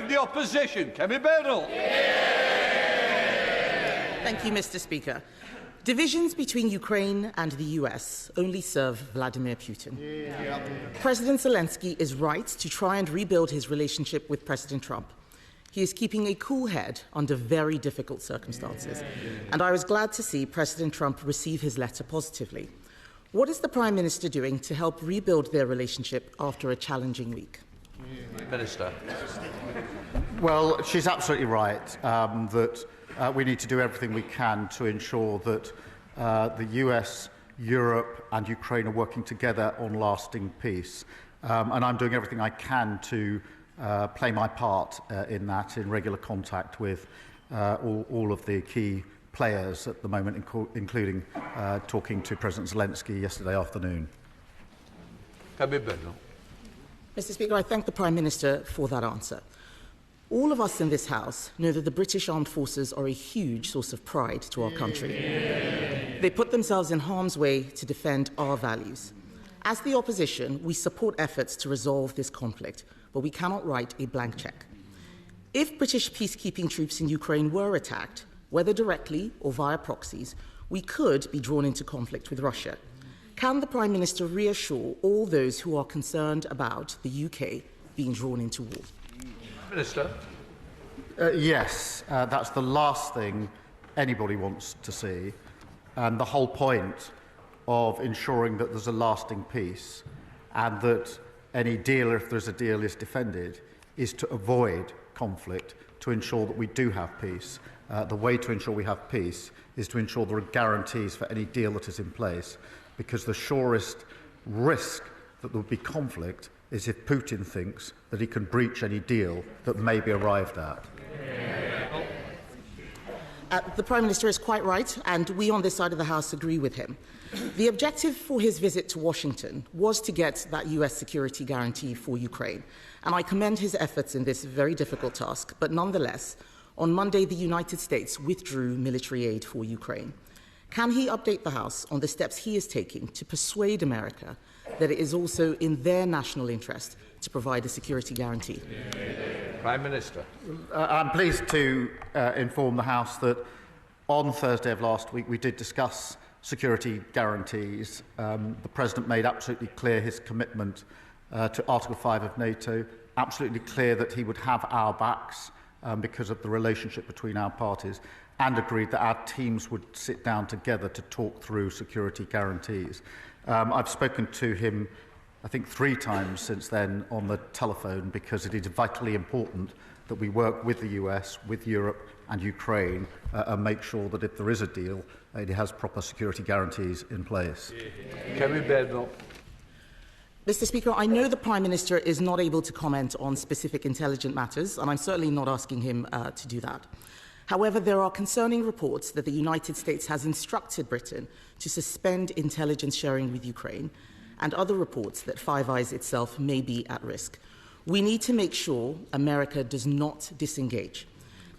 of the Opposition, Kemi. Thank you, Mr. Speaker. Divisions between Ukraine and the US only serve Vladimir Putin. President Zelensky is right to try and rebuild his relationship with President Trump. He is keeping a cool head under very difficult circumstances, and I was glad to see President Trump receive his letter positively. What is the Prime Minister doing to help rebuild their relationship after a challenging week? Minister. Well, she's absolutely right that we need to do everything we can to ensure that the US, Europe and Ukraine are working together on lasting peace. And I'm doing everything I can to play my part in that, in regular contact with all of the key players at the moment, including talking to President Zelensky yesterday afternoon. Mr. Speaker, I thank the Prime Minister for that answer. All of us in this House know that the British Armed Forces are a huge source of pride to our country. They put themselves in harm's way to defend our values. As the opposition, we support efforts to resolve this conflict, but we cannot write a blank cheque. If British peacekeeping troops in Ukraine were attacked, whether directly or via proxies, we could be drawn into conflict with Russia. Can the Prime Minister reassure all those who are concerned about the UK being drawn into war? Minister. Yes, that's the last thing anybody wants to see. And the whole point of ensuring that there's a lasting peace and that any deal, if there's a deal, is defended, is to avoid conflict, to ensure that we do have peace. The way to ensure we have peace is to ensure there are guarantees for any deal that is in place, because the surest risk that there will be conflict is if Putin thinks that he can breach any deal that may be arrived at. The Prime Minister is quite right, and we on this side of the House agree with him. The objective for his visit to Washington was to get that US security guarantee for Ukraine, and I commend his efforts in this very difficult task. But nonetheless, on Monday, the United States withdrew military aid for Ukraine. Can he update the House on the steps he is taking to persuade America that it is also in their national interest to provide a security guarantee? Prime Minister. I'm pleased to inform the House that on Thursday of last week we did discuss security guarantees. The President made absolutely clear his commitment to Article 5 of NATO, absolutely clear that he would have our backs because of the relationship between our parties, and agreed that our teams would sit down together to talk through security guarantees. I've spoken to him, I think, 3 times since then on the telephone, because it is vitally important that we work with the US, with Europe and Ukraine and make sure that if there is a deal, it has proper security guarantees in place. Kemi Badenoch. Mr. Speaker, I know the Prime Minister is not able to comment on specific intelligence matters, and I'm certainly not asking him to do that. However, there are concerning reports that the United States has instructed Britain to suspend intelligence sharing with Ukraine, and other reports that Five Eyes itself may be at risk. We need to make sure America does not disengage.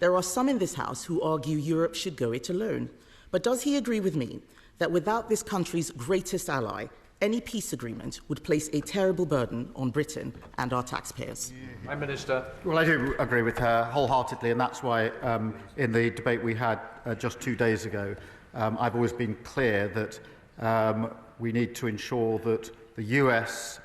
There are some in this House who argue Europe should go it alone. But does he agree with me that without this country's greatest ally, any peace agreement would place a terrible burden on Britain and our taxpayers? Prime Minister. Well, I do agree with her wholeheartedly, and that's why in the debate we had just 2 days ago, I've always been clear that we need to ensure that the US,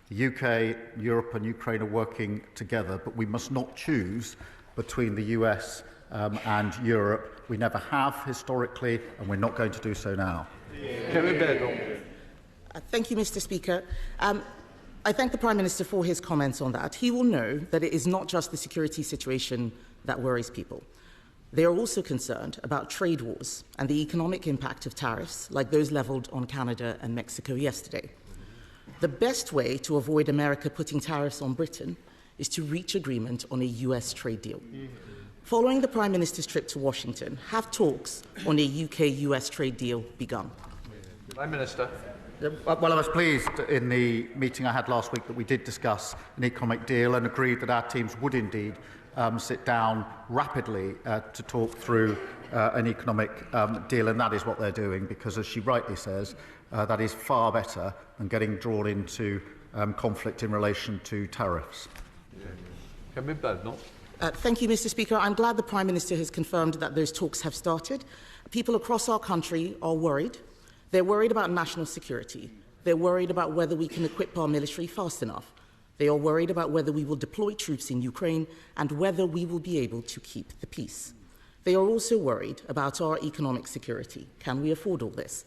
the UK, Europe and Ukraine are working together, but we must not choose between the US and Europe. We never have historically, and we're not going to do so now. Thank you, Mr. Speaker. I thank the Prime Minister for his comments on that. He will know that it is not just the security situation that worries people. They are also concerned about trade wars and the economic impact of tariffs, like those levelled on Canada and Mexico yesterday. The best way to avoid America putting tariffs on Britain is to reach agreement on a US trade deal. Following the Prime Minister's trip to Washington, have talks on a UK-US trade deal begun? Prime Minister. Well, I was pleased in the meeting I had last week that we did discuss an economic deal and agreed that our teams would indeed sit down rapidly to talk through an economic deal, and that is what they're doing, because, as she rightly says, that is far better than getting drawn into conflict in relation to tariffs. Thank you, Mr. Speaker. I'm glad the Prime Minister has confirmed that those talks have started. People across our country are worried. They're worried about national security. They're worried about whether we can equip our military fast enough. They are worried about whether we will deploy troops in Ukraine and whether we will be able to keep the peace. They are also worried about our economic security. Can we afford all this?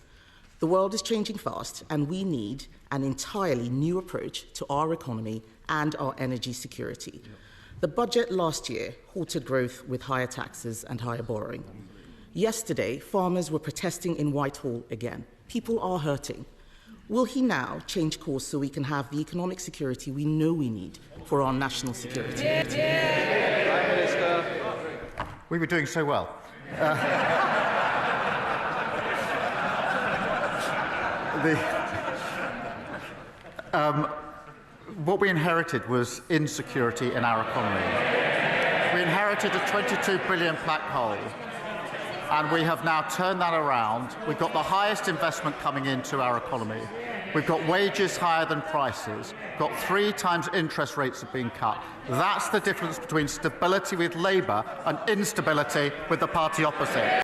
The world is changing fast, and we need an entirely new approach to our economy and our energy security. The budget last year halted growth with higher taxes and higher borrowing. Yesterday, farmers were protesting in Whitehall again. People are hurting. Will he now change course so we can have the economic security we know we need for our national security? Prime Minister. We were doing so well. What we inherited was insecurity in our economy. We inherited a £22 billion black hole, and we have now turned that around. We've got the highest investment coming into our economy. We've got wages higher than prices. Got 3 times interest rates have been cut. That's the difference between stability with Labour and instability with the party opposite.